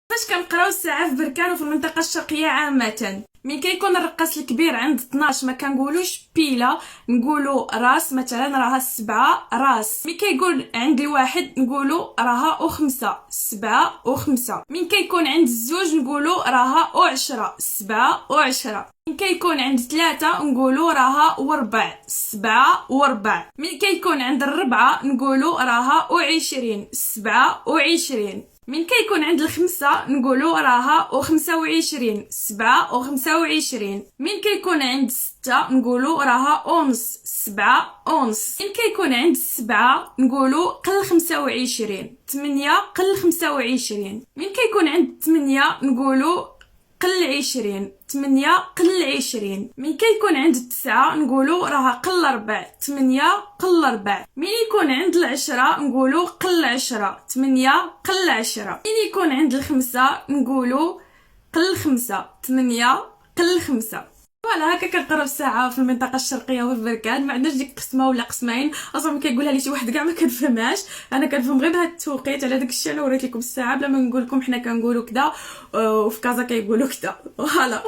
فاش كنقراو الساعه في بركان وفي المنطقه الشرقيه عامه، من كيكون الرقاص الكبير عند 12 ما كنقولوش بيلا، نقولوا راس. مثلا راها 7 راس. من كيقول عند الواحد نقولوا راها 5 7 و5. من كيكون عند الزوج نقولوا راها 10 7 و10. من كيكون عند 3 نقولوا راها 4 7 و4. من كيكون عند 4 نقولوا راها 20 7 و20. من كيكون عند 5 نقولوا راها 25 7 و25. من كيكون عند 6 نقولوا راها 11 7 11. من كيكون عند 7 نقولوا قل 25 8 قل 25. من كيكون عند 8 نقولوا قل 20 8 قل 20. من كيكون عند 9 نقولوا راها قل 4 8 قل 4. من يكون عند 10 نقولوا قل 10 8 قل 10. من يكون عند 5 نقولوا قل 5 8 قل 5. فوالا هكا كنقراو الساعه في المنطقه الشرقيه وفي بركان. ما عندناش ديك قسمه ولا قسمين، اصلا كيقولها لي شي واحد كاع ما كنفهمهاش. انا كنفهم غير بهذا التوقيت. على داك الشيء انا وريت لكم الساعه بلا ما نقول لكم حنا كنقولوا كذا وفي كازا كيقولوا كذا. فوالا.